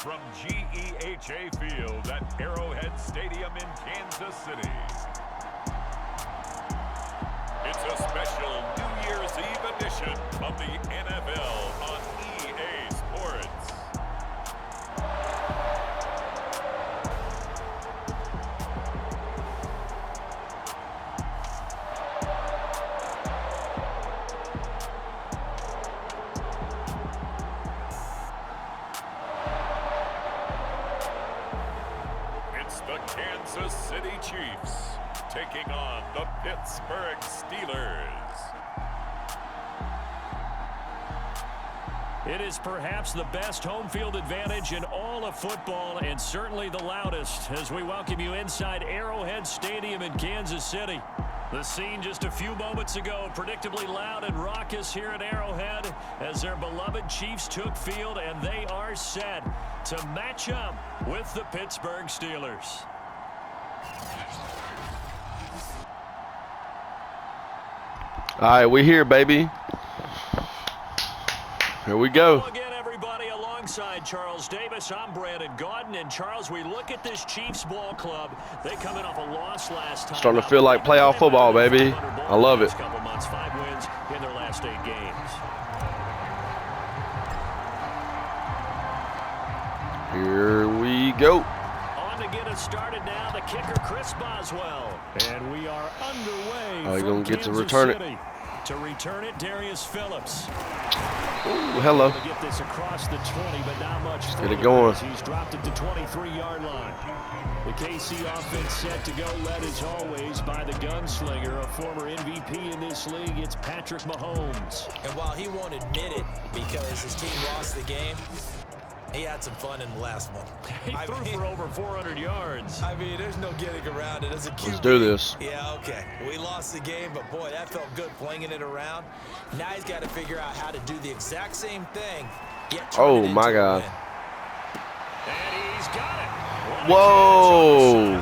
from GEHA Field at Arrowhead Stadium in Kansas City. It's a special New Year's Eve edition of the NFL on EA Sports. The Kansas City Chiefs taking on the Pittsburgh Steelers. It is perhaps the best home field advantage in all of football, and certainly the loudest, as we welcome you inside Arrowhead Stadium in Kansas City. The scene just a few moments ago, predictably loud and raucous here at Arrowhead as their beloved Chiefs took field, and they are set to match up with the Pittsburgh Steelers. All right, we here, baby. Here we go. Hello again, everybody. Alongside Charles Davis, I'm Brandon Gaudin. And Charles, we look at this Chiefs ball club. They coming off a loss last time. Starting to feel like playoff football, baby. I love it. Couple months, 5 wins in their last 8 games. Here we go. On to get us started now, the kicker Chris Boswell. And we are underway. Oh, you're going to get to Kansas return City. it. To return it, Darius Phillips. Ooh, hello. To get this across the 20, but not much. Get it going. He's dropped it to 23-yard line. The KC offense set to go, led as always by the gunslinger, a former MVP in this league. It's Patrick Mahomes. And while he won't admit it because his team lost the game, he had some fun in the last one. He threw for over 400 yards. I mean, there's no getting around it. As a QB, let's do this. Yeah, okay. We lost the game, but boy, that felt good flinging it around. Now he's got to figure out how to do the exact same thing. Oh, my God. And he's got it. Whoa. A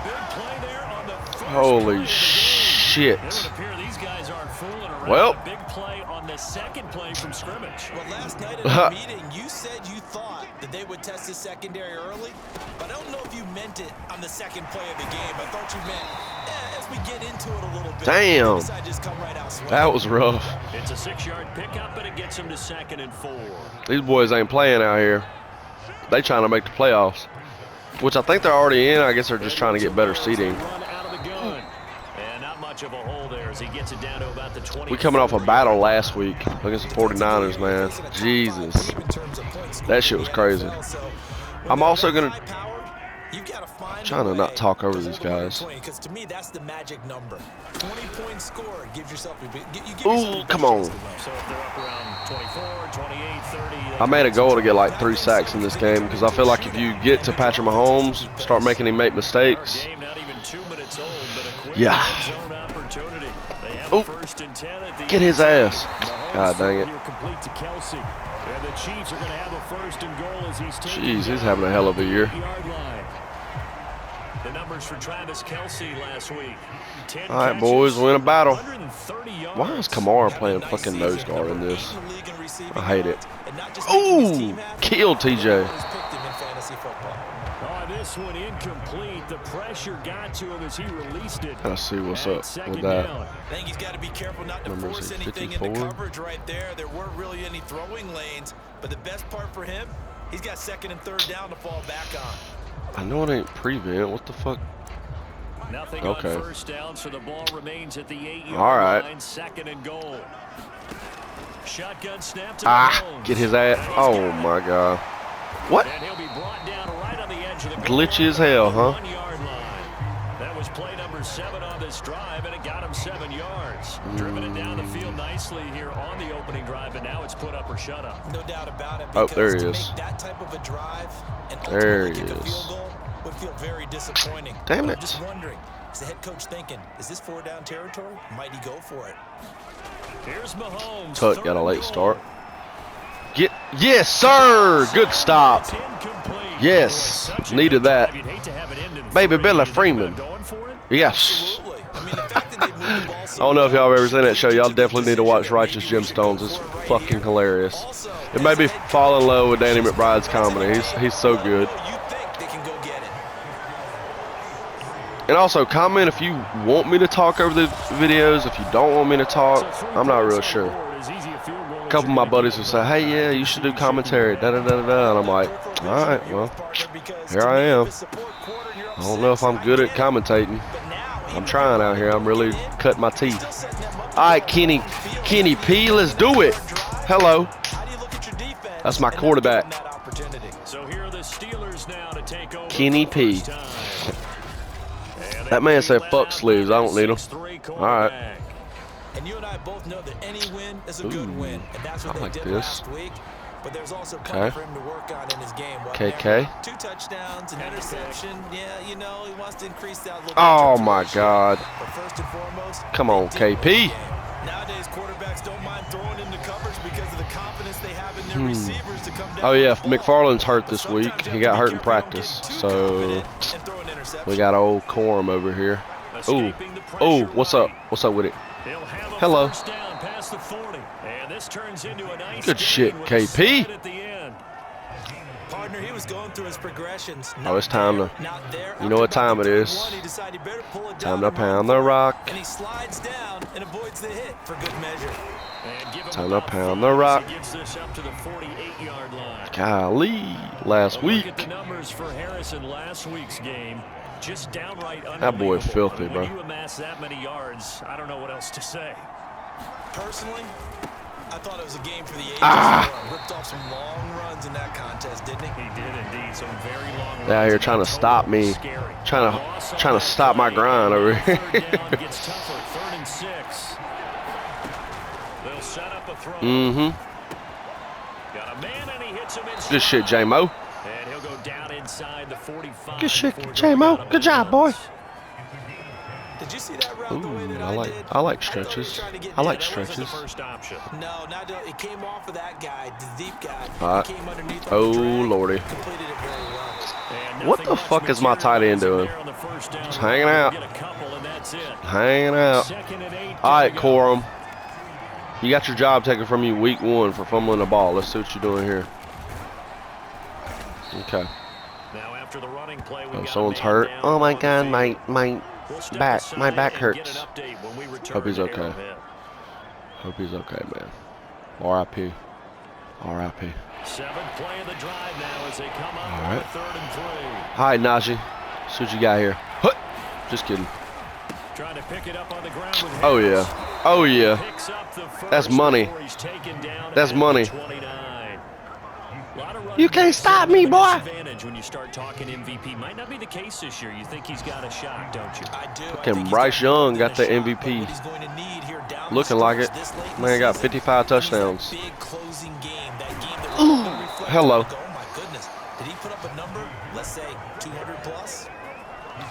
big play there on the first Holy play of the shit. game. It would appear these guys aren't fooling around. Well. A big play on the second play from scrimmage. Well, last night at the meeting, you said you thought that they would test the secondary early, but I don't know if you meant it on the second play of the game. I thought you meant as we get into it a little bit. Damn. Just come right out That was rough. It's a 6-yard pickup, but it gets him to 2nd and 4. These boys ain't playing out here. They trying to make the playoffs, which I think they're already in. I guess they're just trying to get better seating. Of a hole there as he gets it down to about the 20. We coming off a battle last week against the 49ers, man. Jesus. That shit was crazy. I'm also going to trying to not talk over these guys. Because to me, that's the magic number. 20-point score gives yourself Ooh, come on. So if they're up around 24, 28, 30. I made a goal to get like 3 sacks in this game because I feel like if you get to Patrick Mahomes, start making him make mistakes. Yeah. Oh, get his ass. God dang it. Jeez, he's having a hell of a year. The numbers for Travis Kelce last week. All right, boys, win a battle. Why is Kamara playing fucking nose guard in this? I hate it. Ooh, killed TJ. This one incomplete. The pressure got to him as he released it. Let's see what's up with that. I think he's got to be careful not to force anything in the coverage right there. There weren't really any throwing lanes, but the best part for him, he's got 2nd and 3rd down to fall back on. I know it ain't prevent. What the fuck? Nothing okay. On first down, so the ball remains at the 8-yard all right. line. 2nd and goal. Shotgun snap to Mahomes. Get his ass. Oh my God. What? And he'll be brought down right on the edge of the glitchy as hell, huh? 1-yard line. That was play number 7 on this drive, and it got him 7 yards. Driven it down the field nicely here on the opening drive, and now it's put up or shut up. No doubt about it. Oh, there he is. That type of a drive and there he kick a is. field goal would feel very disappointing. Damn it. I'm just wondering, is the head coach thinking, is this 4-down territory? Might he go for it? Here's Mahomes. Tuck got a late start. Yes, sir. Good stop. Yes, needed that. Baby Billy Freeman. Yes. I don't know if y'all have ever seen that show. Y'all definitely need to watch Righteous Gemstones. It's fucking hilarious. It made me fall in love with Danny McBride's comedy. He's so good. And also, comment if you want me to talk over the videos. If you don't want me to talk, I'm not real sure. A couple of my buddies will say, hey, yeah, you should do commentary, da-da-da-da-da. And I'm like, all right, well, here I am. I don't know if I'm good at commentating. I'm trying out here. I'm really cutting my teeth. All right, Kenny P, let's do it. Hello. That's my quarterback. So here are the Steelers now to take over. Kenny P. That man said fuck sleeves. I don't need them. All right. And you and I both know that any win is a good win, and that's what they did last week. But there's also plenty for him to work on in his game. KK. 2 touchdowns, an interception. Yeah, you know, he wants to increase that a little bit. Oh my God. But first and foremost, come on, KP. Nowadays, quarterbacks don't mind throwing into coverage because of the confidence they have in their receivers to come down. Oh yeah, McFarland's hurt this week. He got hurt in practice, so we got old Corum over here. Ooh, what's up? What's up with it? Hello. Good shit, KP. Partner, he was going through his progressions. Oh, it's time to. You know what time it is? Time to pound the rock. And he slides down and avoids the hit for good measure. Time to pound the rock. Golly, last week. Look at the numbers for Harrison last week's game. Just downright that boy filthy, bro. When you amass that many yards, I don't know what else to say. Personally, I thought it was a game for the ages. Ripped off some long runs in that contest, didn't he? He did indeed. Some very long runs. They're out here trying to stop me. Trying to stop my grind over here. Gets tougher. 3rd and 6. They'll set up a throw. Got a man and he hits him inside. Good shit, J-Mo. And he'll go down inside the 45. Good shit, J-Mo. Good job, boy. Did you see that route the way that I like stretches. I like stretches. No, not it came off of that guy, the deep guy. All right. Came underneath. Oh lordy. Completed it very well. What the fuck is my tight end doing? Just hanging out. Hanging out. All right, Corum. You got your job taken from you week 1 for fumbling the ball. Let's see what you're doing here. Okay. Now after the running play, Oh, someone's hurt. Oh my God, my back hurts. Hope he's okay. Hope he's okay, man. R.I.P. R.I.P. 7th play of the drive now as they come up on 3rd and 3. All right, Najee. See what you got here. Hut. Just kidding. Trying to pick it up on the ground with oh yeah. Oh yeah. That's money. That's money. You can't stop me, boy. When you start talking MVP, might not be the case this year. You think he's got a shot, don't you? I do. Fucking Bryce Young got the MVP. Looking like it. Man got 55 touchdowns. Hello. Oh my goodness. Did he put up a number? Let's say 200 plus.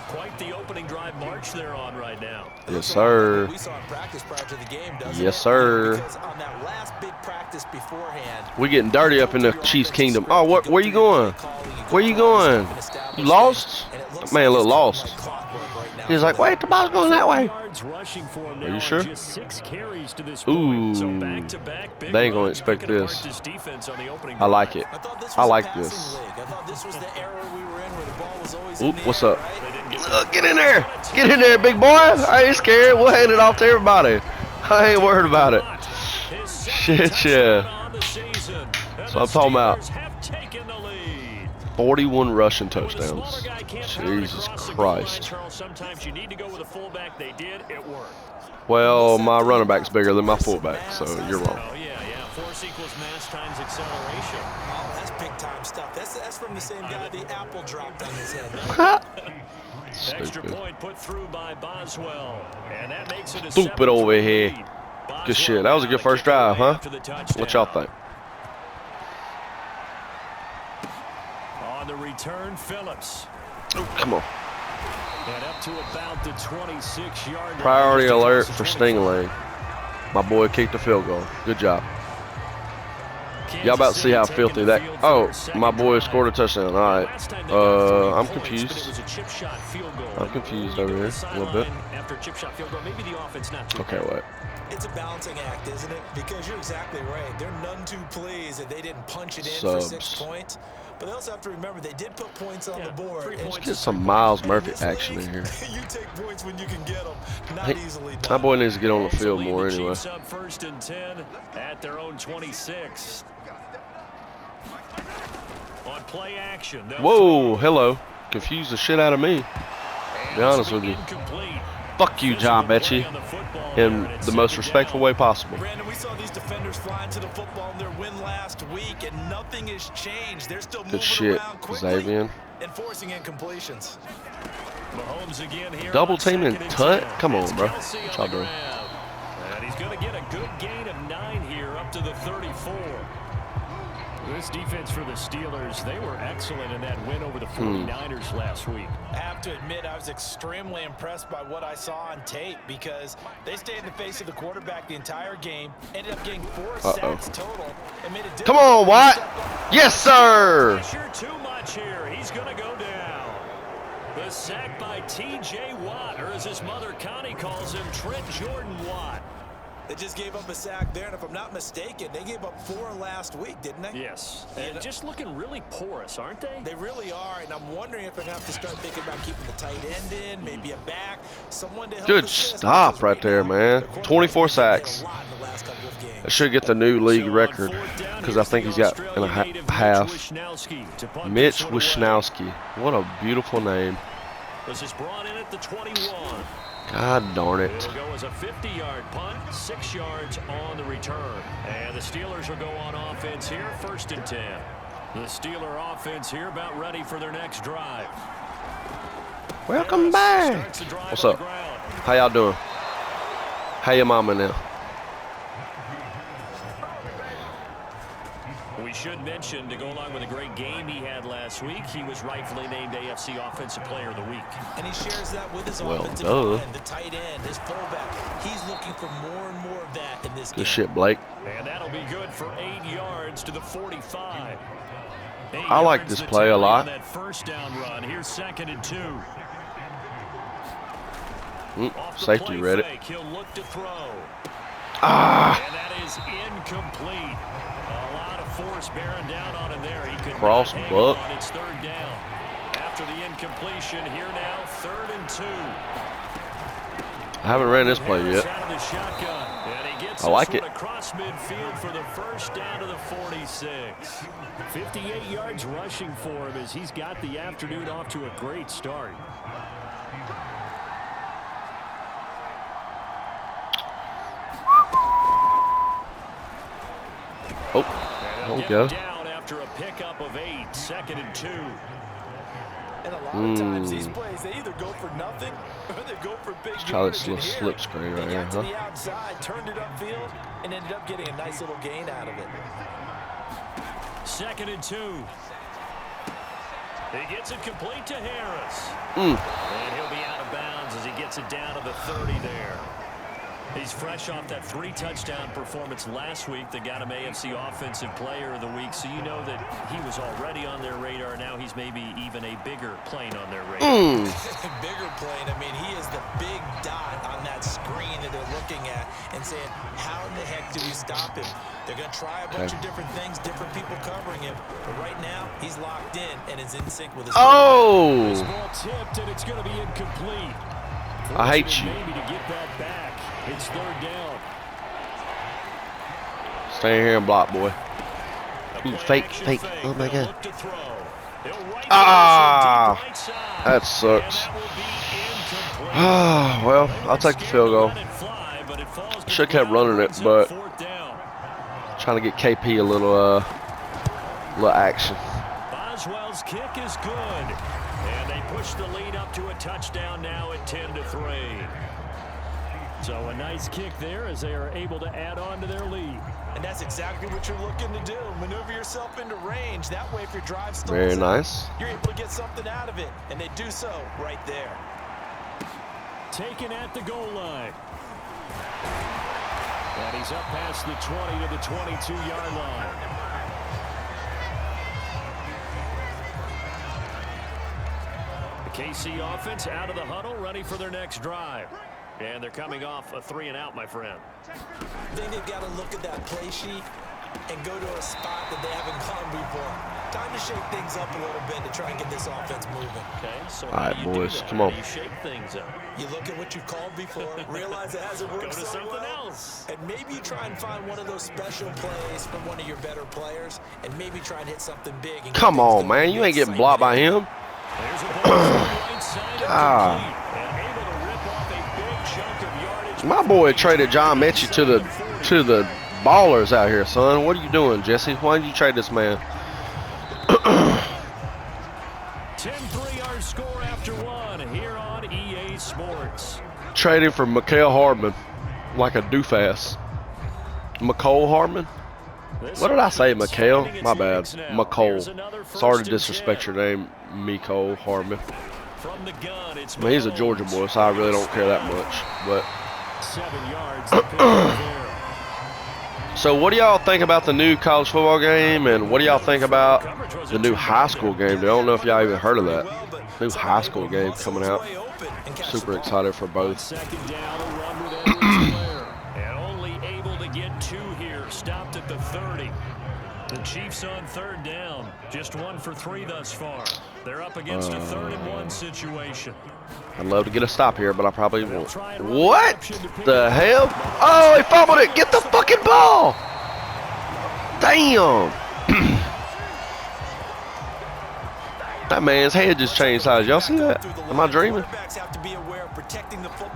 Quite the opening drive march they're on right now. Yes, sir. We saw in practice prior to the game, doesn't yes, sir. Because on that last big practice beforehand, we getting dirty up in the Chiefs Kingdom. Oh, where you going? Where you going? You lost? Man, look lost. He's like, wait, the ball's going that way. Are you sure? Ooh, they ain't gonna expect this. I like it. I like this. Oop, what's up? Get in there. Get in there, big boy. I ain't scared. We'll hand it off to everybody. I ain't worried about it. Shit, yeah. That's what I'm talking about. 41 rushing touchdowns. Jesus Christ. Well, my running back's bigger than my fullback, so you're wrong. Force equals mass times acceleration. Oh, that's big time stuff. That's from the same guy the apple dropped on his head. Extra point put through by Boswell. And that makes it a stupid over here. Good shit. That was a good first drive, huh? What y'all think? On the return, Phillips. Oh, come on. And up to about the 26-yard line. Priority alert for Stingray. My boy kicked the field goal. Good job. Y'all about to see how filthy that. Oh, my boy scored a touchdown. All right. I'm confused. I'm confused over here a little bit. Okay, wait. It's a balancing act, isn't it? Because you're exactly right. They're none too pleased that they didn't punch it in for 6 points. But they also have to remember they did put points on the board. Let's get some Miles Murphy action in here. You take points when you can get them. Not easily done. My boy needs to get on the field more anyway. Chiefs up 1st and 10 at their own 26. On play action. Whoa, hello. Confused the shit out of me. To be honest with you. Fuck you, John Mechie, in the most respectful way possible. Brandon, we saw these defenders flying to the football in their win last week, and nothing has changed. They're still moving around quickly and forcing incompletions. Mahomes again here. Double team and tut? Come on, bro. What y'all doing? And he's going to get a good gain of 9 here up to the 34. This defense for the Steelers, they were excellent in that win over the 49ers last week. I have to admit, I was extremely impressed by what I saw on tape because they stayed in the face of the quarterback the entire game, ended up getting 4 sacks total, and made a Come on, Watt. Yes, sir. Pressure too much here. He's going to go down. The sack by T.J. Watt, or as his mother Connie calls him, Trent Jordan Watt. They just gave up a sack there, and if I'm not mistaken, they gave up 4 last week, didn't they? Yes, and just looking really porous, aren't they? They really are, and I'm wondering if they're going to have to start thinking about keeping the tight end in, maybe a back, someone to help. Good stop right there, man. 24 sacks. I should get the new league record because I think he's got in a half. Mitch Wishnowski. What a beautiful name. This is brought in at the 21. God darn it. It'll go as a 50-yard punt, 6 yards on the return. And the Steelers will go on offense here, 1st and 10. The Steeler offense here about ready for their next drive. Welcome back. What's up? How y'all doing? How your mama now? We should mention, to go along with a great game he had last week, he was rightfully named AFC Offensive Player of the Week. And he shares that with his offensive line, the tight end, his fullback. He's looking for more and more of that in this game. Good shit, Blake. And that'll be good for 8 yards to the 45. I like this play a lot. That first down run. Here's 2nd and 2. Safety read it. He'll look to throw. And that is incomplete. A lot of force bearing down on him there. He could cross buck. It's 3rd down. After the incompletion, here now 3rd and 2. I haven't ran this play yet. I like it. Across midfield for the first down to the 46. 58 yards rushing for him as he's got the afternoon off to a great start. Oh, there we go. Down after a pickup of 8, 2nd and 2. And a lot of times these plays, they either go for nothing or they go for big. Let's try this little slip screen right here, to the outside, turned it upfield, and ended up getting a nice little gain out of it. 2nd and 2. He gets it complete to Harris. And he'll be out of bounds as he gets it down to the 30 there. He's fresh off that 3-touchdown performance last week that got him AFC Offensive Player of the Week, so you know that he was already on their radar. Now he's maybe even a bigger plane on their radar. Bigger plane. I mean, he is the big dot on that screen that they're looking at and saying, how in the heck do we stop him? They're going to try a bunch of different things, different people covering him, but right now he's locked in and is in sync with his This ball tipped, and it's going to be incomplete. I hate you. Maybe to get that back. It's 3rd down. Stay here and block, boy. Ooh, fake. Oh, my God. That sucks. Well, I'll take the field goal. Should have kept running it, but trying to get KP a little action. Boswell's kick is good. And they push the lead up to a touchdown now at 10-3. So a nice kick there as they are able to add on to their lead. And that's exactly what you're looking to do. Maneuver yourself into range. That way, if your drive stalls very nice, you're able to get something out of it. And they do so right there. Taken at the goal line. And he's up past the 20 to the 22-yard line. The KC offense out of the huddle, ready for their next drive. And they're coming off a 3-and-out, my friend. I think they've got to look at that play sheet and go to a spot that they haven't gone before. Time to shake things up a little bit to try and get this offense moving. Okay, so all right, boys, come on. How do you shake things up? You look at what you've called before, realize it hasn't worked Go to so something well, else. and maybe you try and find one of those special plays from one of your better players, and maybe try and hit something big. And Come on, man. You ain't getting blocked by him. There's a ball from the right side Ah. and able to rip off a big chunk of yardage. My boy traded John Mechie to the ballers out here, son. What are you doing, Jesse? Why did you trade this man? 10-3 our score after one here on EA Sports. Trading for Mikael Hardman like a doofus. McCole Hardman? What did I say, Mikael? My bad. McCole. Sorry to disrespect your name, Mikael Hardman. From the gun, it's I mean, he's a Georgia boy, so I really don't care that much. But 7 yards. The pick there. so what do y'all think about the new college football game, and what do y'all think about the new high school game? I don't know if y'all even heard of that. New high school game coming out. Super excited for both. Second down, a run with Edwards-Helaire. And only able to get 2 here. Stopped at the 30. The Chiefs on 3rd down. Just 1 for 3 thus far. They're up against a 3rd-and-1 situation. I'd love to get a stop here, but I probably won't. What the hell? Oh, he fumbled it. Get the fucking ball. Damn. That man's head just changed size. Y'all see that? Am I dreaming?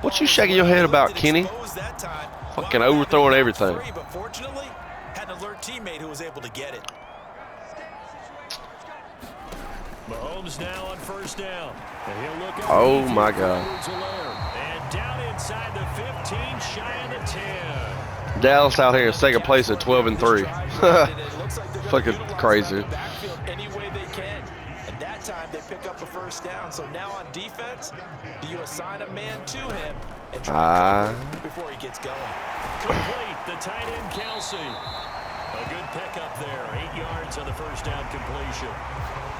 What you shaking your head about, Kenny? Fucking overthrowing everything. But fortunately, had an alert teammate who was able to get it. Mahomes now on 1st down. And he'll look Oh my God. And down inside the 15, shy of the 10. Dallas out here in 2nd place at 12-3. Fucking crazy. Any way they can. And that time they pick up a 1st down. So now on defense, do you assign a man to him and try to before he gets going? Complete the tight end Kelsey. A good pickup there. 8 yards on the 1st down completion.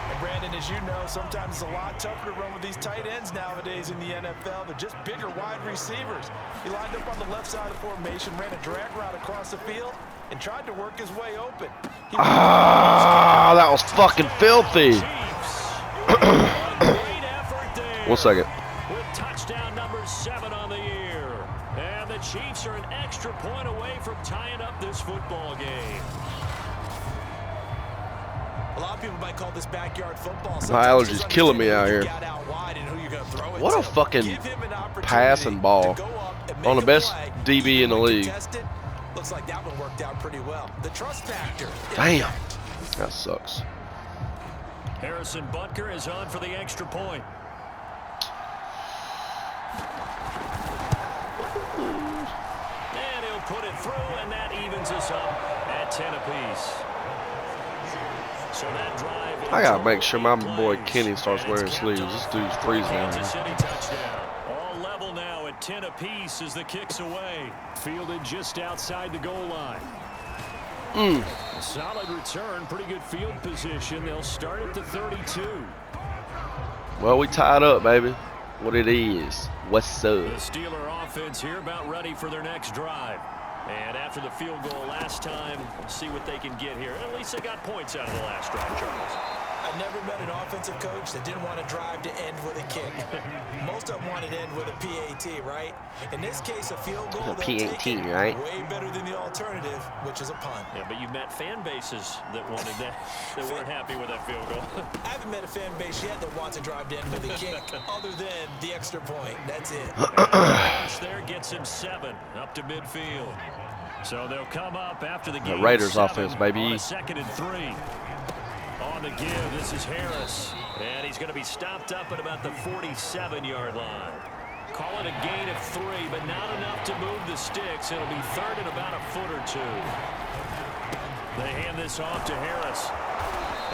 And Brandon, as you know, sometimes it's a lot tougher to run with these tight ends nowadays in the NFL. They're just bigger wide receivers. He lined up on the left side of the formation, ran a drag route across the field, and tried to work his way open. That was fucking filthy. 1 second. With touchdown number 7 on the year. And the Chiefs are an extra point away from tying up this football game. A lot of people might call this backyard football. My allergies killing me out here. What a fucking passing ball on the best DB in the league. Looks like that one worked out pretty well. The trust factor. Damn. That sucks. Harrison Butker is on for the extra point. And he'll put it through, and that evens us up at 10 apiece. So that drive, I gotta make sure my boy Kenny starts wearing sleeves. This dude's freezing out Kansas here. City touchdown. All level now at 10 apiece as the kick's away. Fielded just outside the goal line. A solid return, pretty good field position. They'll start at the 32. Well, we tied up, baby. What it is. What's up? The Steeler offense here about ready for their next drive. And after the field goal last time, see what they can get here. At least they got points out of the last drive, Charles. I've never met an offensive coach that didn't want to drive to end with a kick. Most of them wanted to end with a PAT, right? In this case, a field goal, A PAT, right? Way better than the alternative, which is a punt. Yeah, but you've met fan bases that wanted that, that weren't happy with that field goal. I haven't met a fan base yet that wants to drive to end with a kick, other than the extra point. That's it. There gets him 7 up to midfield. So they'll come up after the game. The Raiders 7 offense, baby. On a 2nd and 3. On the give, this is Harris. And he's going to be stopped up at about the 47-yard line. Call it a gain of 3, but not enough to move the sticks. It'll be 3rd and about a foot or 2. They hand this off to Harris.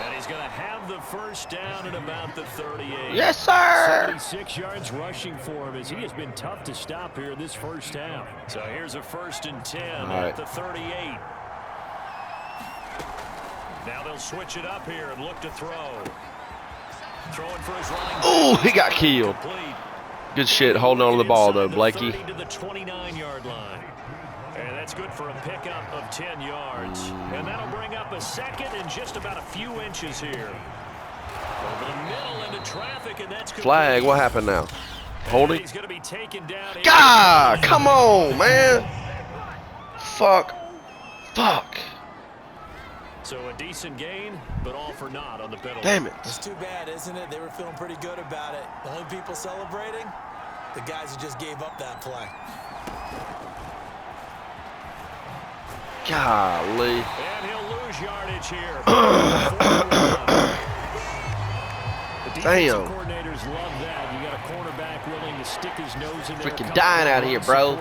And he's going to have the 1st down at about the 38. Yes, sir. 76 yards rushing for him as he has been tough to stop here in this 1st half. So here's a 1st and 10 at the 38. Now they'll switch it up here and look to throw. Throwing for his running. Oh, he got killed. Complete. Good shit holding on to the ball, though, Blakey. To the 29-yard line. And that's good for a pickup of 10 yards. And that'll bring up a second and just about a few inches here. Over the middle into traffic, and that's good. Flag, what happened now? Holding? He's going to be taken down. God, come on, man. Fuck. So a decent gain, but all for naught on the penalty. Damn it. It's too bad, isn't it? They were feeling pretty good about it. The only people celebrating, the guys who just gave up that play. Golly. And he'll lose yardage here. The Damn. coordinators love that. You got a cornerback willing to stick his nose in there. Freaking dying out here, bro.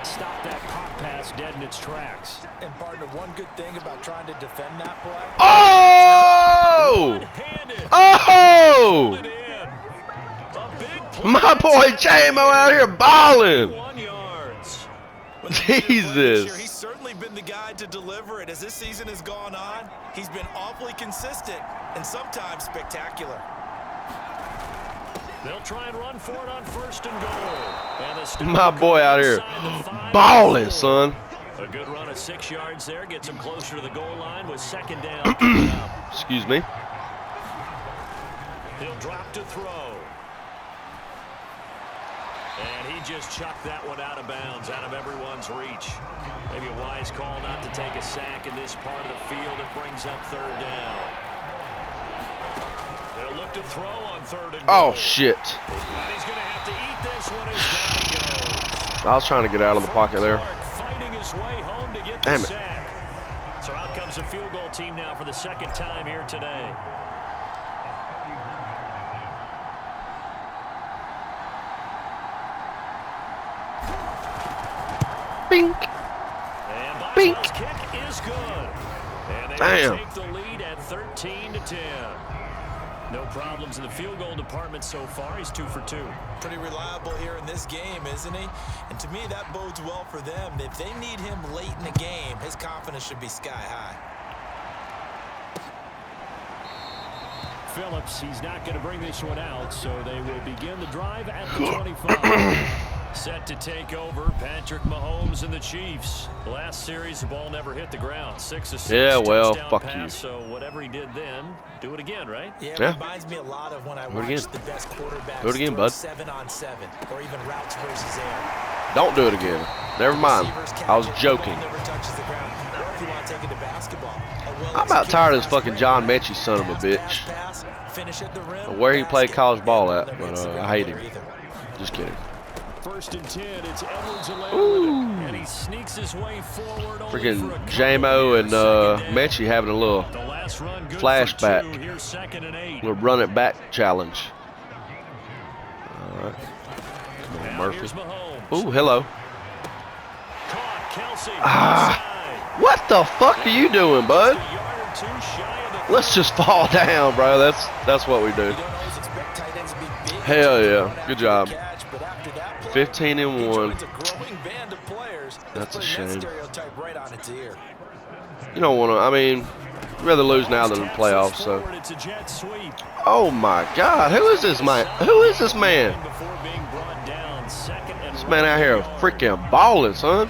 Stop that pop pass dead in its tracks. And partner, one good thing about trying to defend that play. Oh! Oh! My boy J-Mo out here balling. 1 yards. Jesus. He's certainly been the guy to deliver it. As this season has gone on, he's been awfully consistent and sometimes spectacular. They'll try and run for it on 1st and goal. And My boy out here balling, son. A good run of 6 yards there gets him closer to the goal line with 2nd down. Excuse me. He'll drop to throw. And he just chucked that one out of bounds, out of everyone's reach. Maybe a wise call not to take a sack in this part of the field. It brings up 3rd down. They'll look to throw on 3rd and goal. Oh, shit. And he's going to have to eat this one as down he goes. I was trying to get out of the pocket there. Fighting his way home to get the Damn it. sack. So out comes the field goal team now for the 2nd time here today. Bink. And Bink. Boswell's kick is good. And they Damn. take the lead at 13-10. No problems in the field goal department so far. He's 2 for 2. Pretty reliable here in this game, isn't he? And to me, that bodes well for them. If they need him late in the game, his confidence should be sky high. Phillips, he's not going to bring this one out, so they will begin the drive at the 25. Set to take over, Patrick Mahomes and the Chiefs. Last series, the ball never hit the ground. 6 of 6. Yeah, well, touchdown fuck pass, you. So whatever he did then, do it again, right? Yeah, Yeah. it reminds me a lot of when I Do it watched again. the best quarterbacks Do it again, throw bud. 7-on-7 or even routes versus air. Don't do it again. Never mind. I was joking. Never touches the ground. Or if you want to take it to basketball, I'm about tired of this fucking John Mechie son of a bitch. Finish at the rim, Where he played basket. college ball at, Never but hits the I hate rim him. either. Just kidding. 1st and 10, it's Edwards-Helaire, and he sneaks his way forward. Freaking J-Mo and Mechie having a little The last run good flashback. for 2. Here's 2nd and 8. little run it back challenge. All right. Come on, Now Murphy. here's Mahomes. Ooh, hello. Caught Kelsey. Ah. What the fuck are you doing, bud? A yard or 2 shy of the Let's just fall down, bro. That's what we do. You don't always expect tight ends to be big. Hell yeah. Good job. Catch, but after that play, 15 and he 1. joins a growing band of players That's a putting that shame. stereotype right on its ear. You don't want to. I mean, you'd rather lose now than in the playoffs. So. forward, it's a jet sweep. Oh my God, who is this man? Who is this man? Before being brought down, 2nd and This man out here freaking balling, son.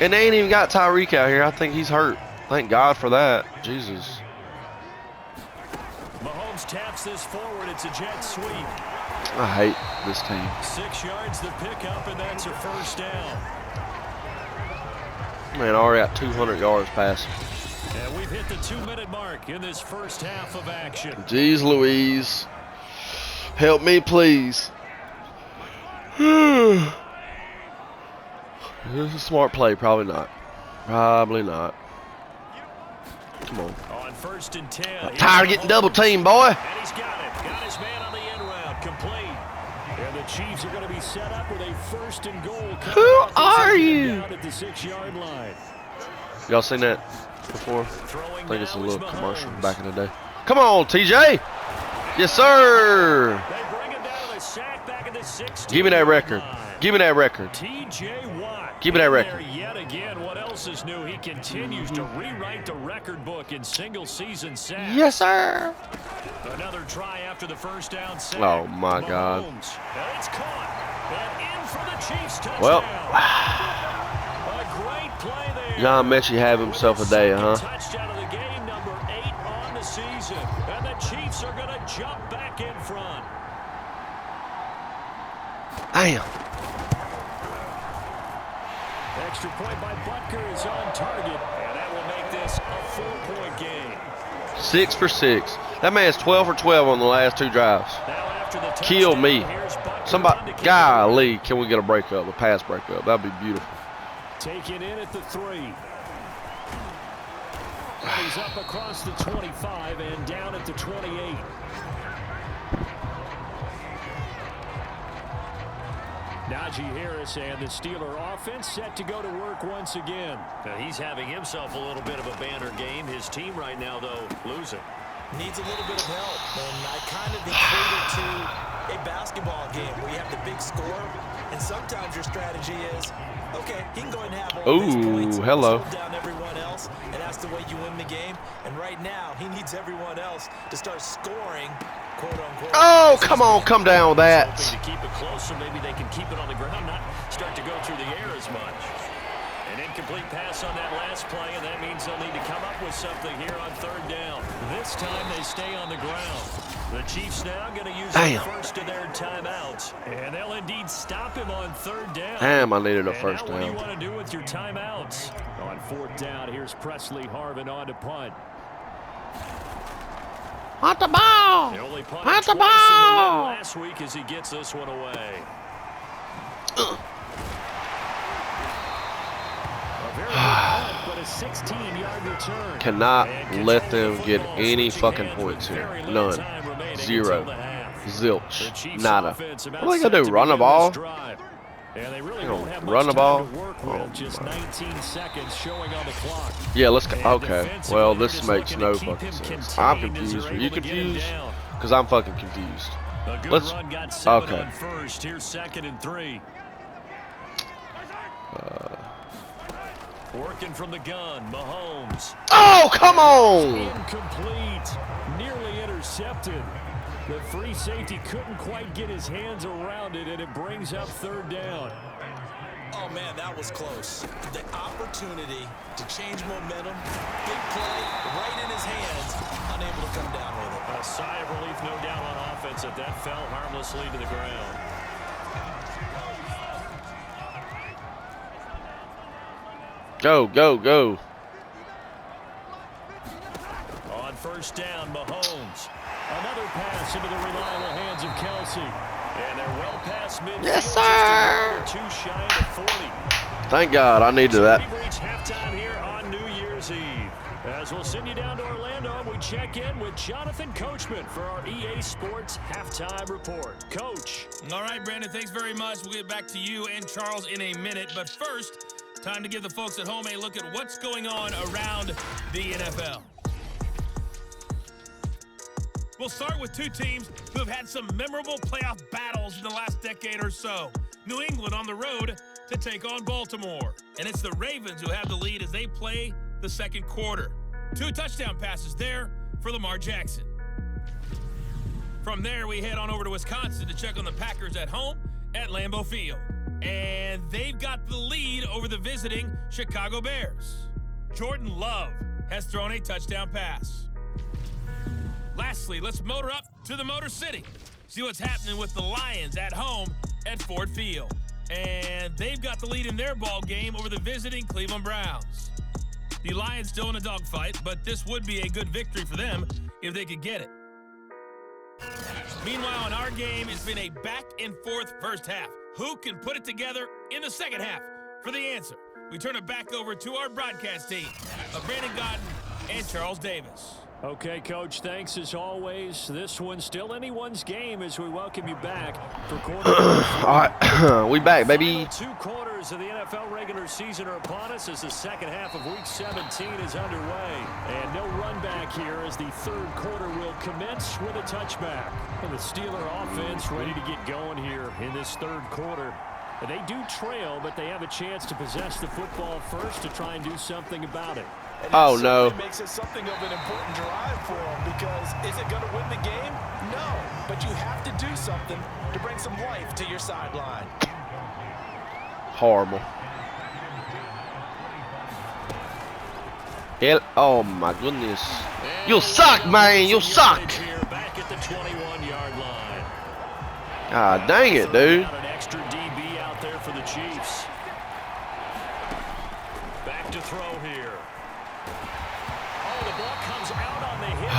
And they ain't even got Tyreek out here. I think he's hurt. Thank God for that. Jesus. Mahomes taps this forward. It's a jet sweep. I hate this team. 6 yards the pickup, and that's a 1st down. Man, already got 200 yards passing. And we've hit the 2-minute mark in this first half of action. Jeez Louise. Help me, please. Is this a smart play? Probably not. Probably not. Come on. On 1st and 10. I'm tired of getting double teamed, boy. And he's got it. Got his man on the end route. Complete. And the Chiefs are going to be set up with a 1st and goal. Who are you? Down at the 6-yard line. Y'all seen that before? Throwing I think it's a now is little commercial Mahomes. back in the day. Come on, TJ. Yes, sir. They bring him down to the sack back at the 16. Give me that record. Give me that record. TJ Watt. Give me that in record. there yet again. What else else is new, he continues to rewrite the record book in single-season sacks. Yes, sir. Another try after the first down sack. Oh, my God. It's caught. And in for the Chiefs touchdown. Well, a great play there. John Mechie have himself a day, huh? Touchdown of the game, number 8 on the season. And the Chiefs are going to jump back in front. Damn. Extra point by Butker is on target, and that will make this a 4-point game. 6 for 6. That man's 12 for 12 on the last 2 drives. Now after the touchdown, Kill me. here's Butker Somebody, golly, can we get a breakup, a pass breakup? That'd be beautiful. Taken in at the 3. He's up across the 25 and down at the 28. Najee Harris and the Steeler offense set to go to work once again. Now he's having himself a little bit of a banner game. His team right now, though, losing. Needs a little bit of help, and I kind of equate it to a basketball game where you have the big score, and sometimes your strategy is, okay, he can go and have all these points, hello. slow down everyone else, and that's the way you win the game. And right now, he needs everyone else to start scoring, quote unquote. Oh, come on, come down with that. Hoping to keep it close so maybe they can keep it on the ground, not start to go through the air as much. An incomplete pass on that last play, and that means they'll need to come up with something here on 3rd down. This time they stay on the ground. The Chiefs now going to use the first of their timeouts, and they'll indeed stop him on 3rd down. Damn, I needed a first What do you down. want to do with your timeouts? On 4th down, here's Presley Harvin on to punt. Hunt the ball. They only punted Hunt the twice in the win ball. last week as he gets this one away. A very good punt, but a 16-yard return. Cannot And let control them the get football, any switching fucking hands with points here. very little None. time remaining 0. until the half. The Zilch. Chiefs Nada. offense about What are they set gonna to do? Run the begin ball? this drive. And they really You won't gonna have run much the ball? time to work Oh, with. Just my. 19 seconds showing on the clock. Yeah, let's go. And Okay. defensively, Well, they're this just makes looking no to keep fucking him sense. I'm contained as confused. they're Are you able to get him confused? down. Because I'm fucking confused. A good Let's. run got 7 Okay. on first. Here's 2nd and 3. Working from the gun, Mahomes. Oh, come on! Incomplete. Nearly intercepted. The free safety couldn't quite get his hands around it, and it brings up 3rd down. Oh, man, that was close. The opportunity to change momentum, big play, right in his hands, unable to come down with it. A sigh of relief, no doubt, on offense that fell harmlessly to the ground. Go, go, go. On 1st down, Mahomes. Another pass into the reliable hands of Kelsey. And they're well past midfield. Yes, Just a sir. yard or 2 shy of 40. Thank God I needed that. We've reached halftime here on New Year's Eve. As we'll send you down to Orlando, and we check in with Jonathan Coachman for our EA Sports Halftime Report. Coach. All right, Brandon, thanks very much. We'll get back to you and Charles in a minute. But first, time to give the folks at home a look at what's going on around the NFL. We'll start with 2 teams who have had some memorable playoff battles in the last decade or so. New England on the road to take on Baltimore. And it's the Ravens who have the lead as they play the 2nd quarter. 2 touchdown passes there for Lamar Jackson. From there, we head on over to Wisconsin to check on the Packers at home at Lambeau Field. And they've got the lead over the visiting Chicago Bears. Jordan Love has thrown a touchdown pass. Lastly, let's motor up to the Motor City. See what's happening with the Lions at home at Ford Field. And they've got the lead in their ball game over the visiting Cleveland Browns. The Lions still in a dogfight, but this would be a good victory for them if they could get it. Meanwhile, in our game, it's been a back-and-forth first half. Who can put it together in the second half? For the answer, we turn it back over to our broadcast team of Brandon Godden and Charles Davis. Okay, Coach, thanks as always. This one's still anyone's game as we welcome you back for quarter. All right, we back, baby. Final 2 quarters of the NFL regular season are upon us as the second half of Week 17 is underway. And no run back here as the 3rd quarter will commence with a touchback. And the Steeler offense ready to get going here in this 3rd quarter. They do trail, but they have a chance to possess the football first to try and do something about it. Oh, no. Makes it something of an important drive for them because is it going to win the game? No, but you have to do something to bring some life to your sideline. Horrible. Oh, my goodness. You suck, man. You suck. Back at the 21-yard line. God dang it, dude. An extra DB out there for the Chiefs. Back to throw here. Oh, the ball comes out on the hit.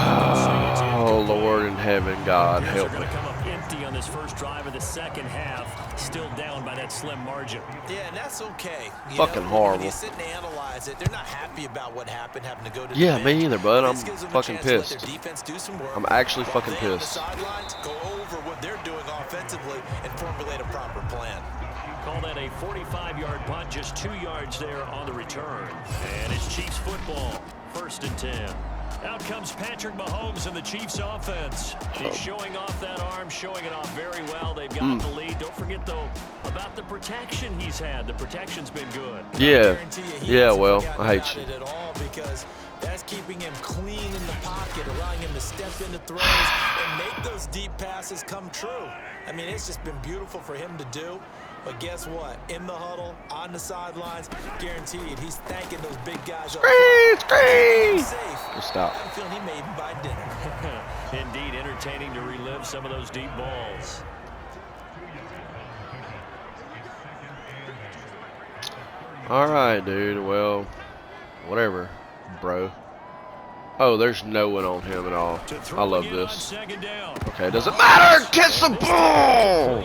Oh, Lord in heaven, God, help me. They're going to come up empty on this first drive of the second half, still down by that slim margin. Yeah, and that's okay. Fucking horrible. When you sit and analyze it, they're not happy about what happened, having to go to Yeah, the me either, bud. I'm This gives them a fucking chance to let pissed. their defense do some work. I'm actually While fucking they on the pissed. sidelines go over what they're doing offensively and formulate a proper plan. Call that a 45-yard punt, just 2 yards there on the return. And it's Chiefs football, 1st and 10. Out comes Patrick Mahomes and the Chiefs offense. He's showing off that arm, showing it off very well. They've got the lead. Don't forget, though, about the protection he's had. The protection's been good. Yeah. Yeah, well, I hate you. At all because that's keeping him clean in the pocket, allowing him to step into throws and make those deep passes come true. I mean, it's just been beautiful for him to do. But guess what? In the huddle, on the sidelines, guaranteed, he's thanking those big guys. Screen! Stop. I'm feeling he may even buy dinner. Indeed, entertaining to relive some of those deep balls. All right, dude. Well, whatever, bro. Oh, there's no one on him at all. I love this. Okay, doesn't matter. Kiss the ball.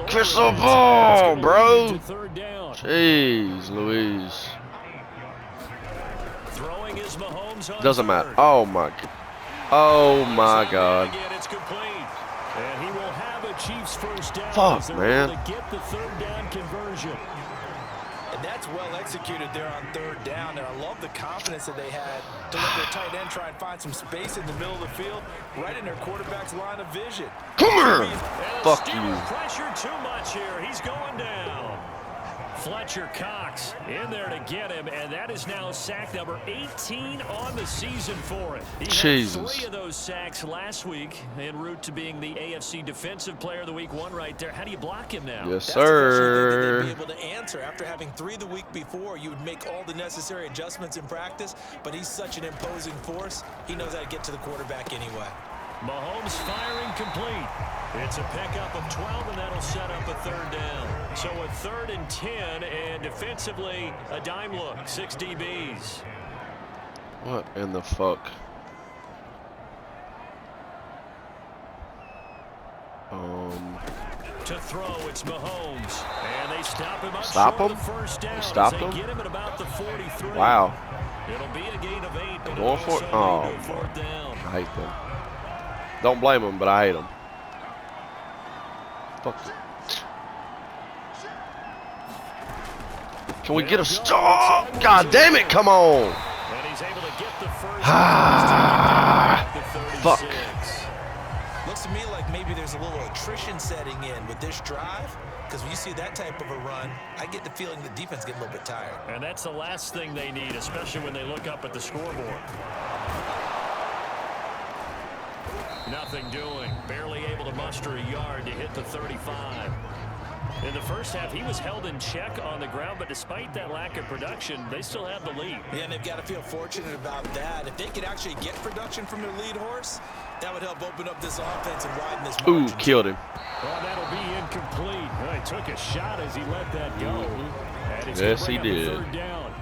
Kiss the ball, bro. Jeez Louise. Doesn't matter. Oh my God. Oh my God. And he will have a Chiefs first down. Fuck, man. Get the 3rd down conversion. And that's well executed there on 3rd down. And I love the confidence that they had to let their tight end try and find some space in the middle of the field, right in their quarterback's line of vision. Come here. Fuck you. Pressure too much here. He's going down. Fletcher Cox in there to get him, and that is now sack number 18 on the season for it. He had 3 of those sacks last week en route to being the AFC Defensive Player of the Week 1 right there. How do you block him now? Yes, sir. They'd be able to answer after having 3 the week before. You would make all the necessary adjustments in practice, but he's such an imposing force. He knows how to get to the quarterback anyway. Mahomes firing complete. It's a pickup of 12, and that'll set up a 3rd down. So a 3rd and 10, and defensively, a dime look, 6 DBs. What in the fuck? To throw, it's Mahomes, and they stop him up Stop short him? of the first down. Stop They him? get him at about the 43. Wow. It'll be a gain of 8. But Going for it? Oh, 4th down. I hate them. Don't blame them, but I hate them. Fuck. Can we get a stop? God damn it! Come on. And he's able to get the first. Fuck. Looks to me like maybe there's a little attrition setting in with this drive, because when you see that type of a run, I get the feeling the defense getting a little bit tired. And that's the last thing they need, especially when they look up at the scoreboard. Nothing doing. Barely able to muster a yard to hit the 35. In the first half, he was held in check on the ground, but despite that lack of production, they still have the lead. Yeah, and they've got to feel fortunate about that. If they could actually get production from their lead horse, that would help open up this offense and widen this margin. Ooh, killed him. Well, that'll be incomplete. Well, he took a shot as he let that go. Yes, he did. 3rd down.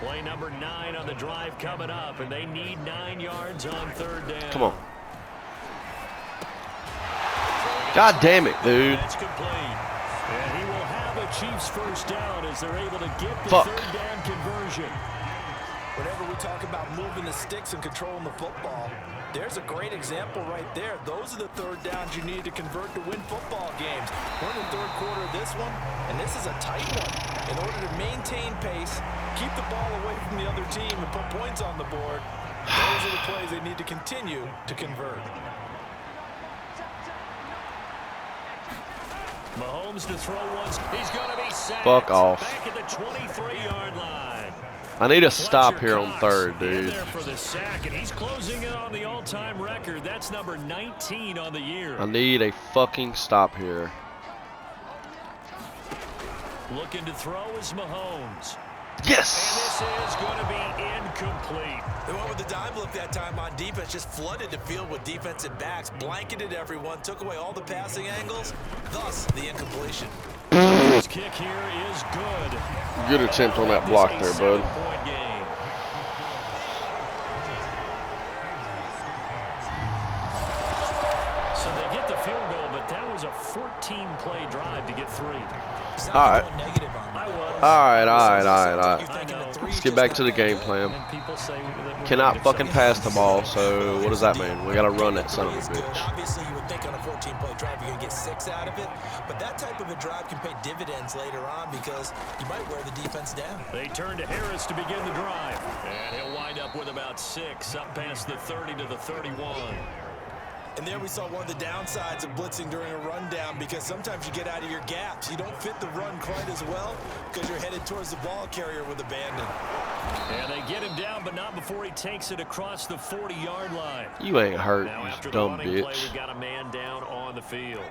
Play number 9 on the drive coming up, and they need 9 yards on 3rd down. Come on. God damn it, dude. That's complete. And he will have a Chiefs first down as they're able to get the 3rd down conversion. Whenever we talk about moving the sticks and controlling the football, there's a great example right there. Those are the 3rd downs you need to convert to win football games. We're in the 3rd quarter of this one, and this is a tight one. In order to maintain pace, keep the ball away from the other team, and put points on the board, those are the plays they need to continue to convert. Mahomes to throw once. He's going to be sacked. Fuck off. Back at the 23-yard line. I need a stop here on third, dude. There for the sack, and he's closing in on the all-time record. That's number 19 on the year. I need a fucking stop here. Looking to throw is Mahomes. Yes! And this is going to be incomplete. They went with the dime look that time on defense, just flooded the field with defensive backs, blanketed everyone, took away all the passing angles, thus the incompletion. His kick here is good. Good attempt on that block there, bud. Point game. So they get the field goal, but that was a 14-play drive to get 3. All right. Let's get back to the game plan. Cannot fucking pass the ball, so what does that mean? We got to run that son of a bitch. Obviously, you would think on a 14-play drive you're going to get 6 out of it, but that type of a drive can pay dividends later on because you might wear the defense down. They turn to Harris to begin the drive, and he'll wind up with about 6, up past the 30 to the 31. And there we saw one of the downsides of blitzing during a rundown because sometimes you get out of your gaps. You don't fit the run quite as well because you're headed towards the ball carrier with abandon. And they get him down, but not before he takes it across the 40-yard line. You ain't hurt, Now, you after dumb the running play, bitch. we've got a man down on the field.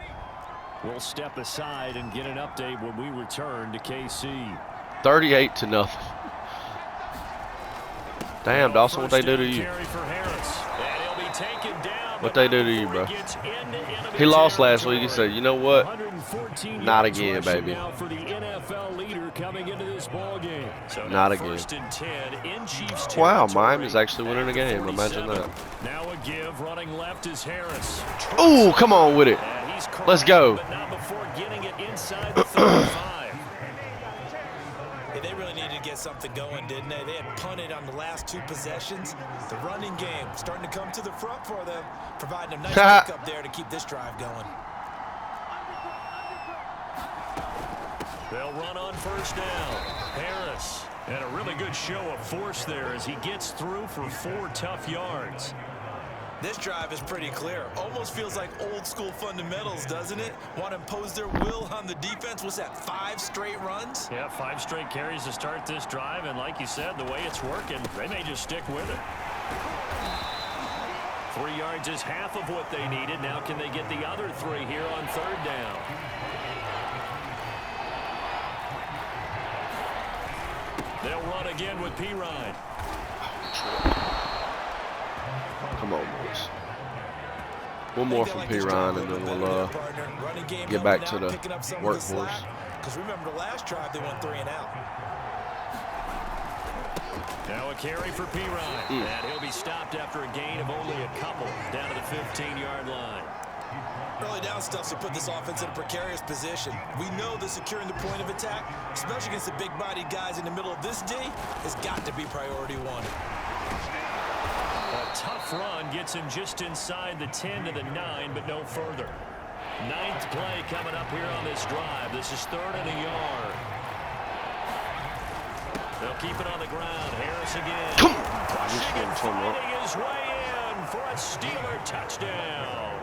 We'll step aside and get an update when we return to KC. 38-0. Damn, Dawson, what they do to you? What they do to you, bro? He lost last week. He said, you know what? Not again, baby. Not again. Wow, Miami's actually winning the game. Imagine that. Now a give, running left is Harris. Ooh, come on with it. Let's go. But not before getting it inside the 35. They really needed to get something going, didn't they? They had punted on the last 2 possessions. The running game starting to come to the front for them, providing a nice pick up there to keep this drive going. They'll run on first down. Harris had a really good show of force there as he gets through for 4 tough yards. This drive is pretty clear. Almost feels like old school fundamentals, doesn't it? Want to impose their will on the defense. What's that, 5 straight runs? Yeah, 5 straight carries to start this drive, and like you said, the way it's working, they may just stick with it. 3 yards is half of what they needed. Now can they get the other 3 here on third down? They'll run again with P-Ryan. Come on, boys. One more from P-Ryan, and then we'll get back to the workhorse. Because remember, the last drive, they went 3 and out. Now a carry for P-Ryan. And he'll be stopped after a gain of only a couple down to the 15-yard line. Early down stuff to put this offense in a precarious position. We know that securing the point of attack, especially against the big-bodied guys in the middle of this D, has got to be priority 1. A tough run gets him just inside the 10 to the 9, but no further. 9th play coming up here on this drive. This is 3rd and a yard. They'll keep it on the ground. Harris again. Pushing and finding his way in for a Steeler touchdown.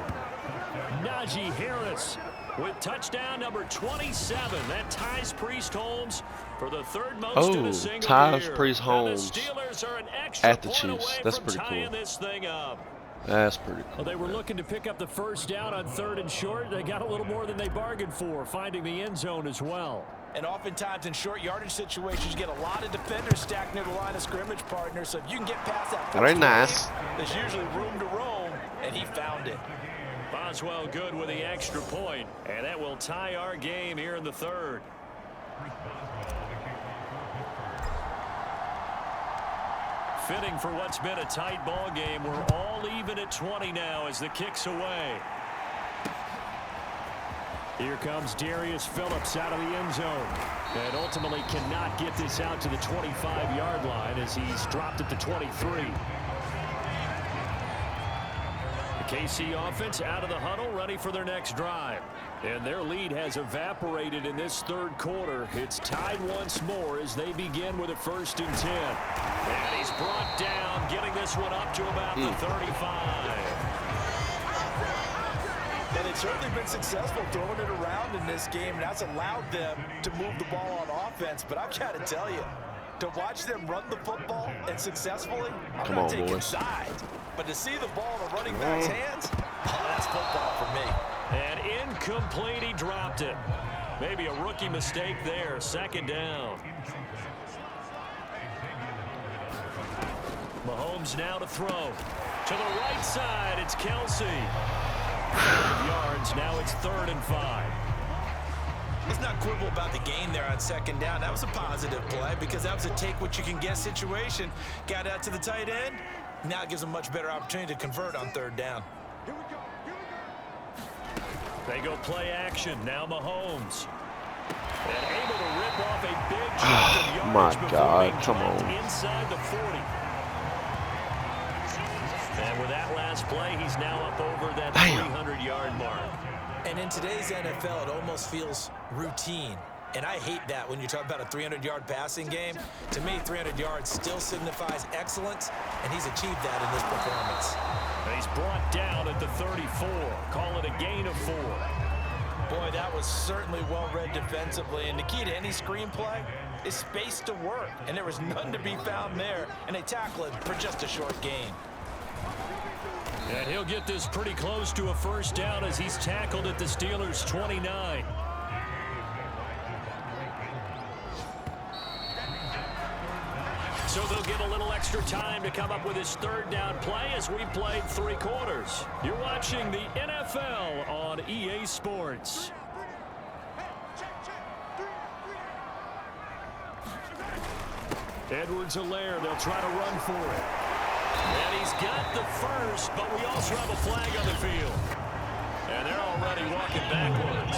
Najee Harris with touchdown number 27. That ties Priest Holmes for the 3rd most in a single ties year. Priest Holmes The Steelers are an extra at the point Chiefs. away That's from pretty tying cool. this thing up. That's pretty cool. Well, they were looking to pick up the first down on 3rd and short. They got a little more than they bargained for, finding the end zone as well. And oftentimes in short yardage situations, you get a lot of defenders stacked near the line of scrimmage, partner. So if you can get past that, Very nice. There's usually room to roam, and he found it. Boswell good with the extra point, and that will tie our game here in the 3rd. Fitting for what's been a tight ball game. We're all even at 20 now as the kick's away. Here comes Darius Phillips out of the end zone. And ultimately cannot get this out to the 25-yard line as he's dropped at the 23. The KC offense out of the huddle, ready for their next drive. And their lead has evaporated in this 3rd quarter. It's tied once more as they begin with a 1st and 10. And he's brought down, getting this one up to about the 35. And they certainly been successful throwing it around in this game, and that's allowed them to move the ball on offense. But I've got to tell you, to watch them run the football and successfully, I'm not taking sides. But to see the ball in a running back's hands, oh, that's football for me. And incomplete, he dropped it. Maybe a rookie mistake there, 2nd down. Mahomes now to throw. To the right side, it's Kelsey. 5 yards, now it's 3rd and 5. Let's not quibble about the gain there on 2nd down. That was a positive play because that was a take-what-you-can-get situation. Got out to the tight end. Now it gives them a much better opportunity to convert on 3rd down. They go play action. Now Mahomes. And able to rip off a big chunk of yardage my God, come on. Inside the 40. And with that last play, he's now up over that 300-yard mark. And in today's NFL, it almost feels routine. And I hate that when you talk about a 300-yard passing game. To me, 300 yards still signifies excellence, and he's achieved that in this performance. And he's brought down at the 34. Call it a gain of 4. Boy, that was certainly well-read defensively. And the key to any screenplay is space to work. And there was none to be found there. And they tackle it for just a short gain. And he'll get this pretty close to a 1st down as he's tackled at the Steelers' 29. So they'll get a little extra time to come up with his 3rd down play as we played 3 quarters. You're watching the NFL on EA Sports. Edwards-Helaire, they'll try to run for it. And he's got the 1st, but we also have a flag on the field. And they're already walking backwards.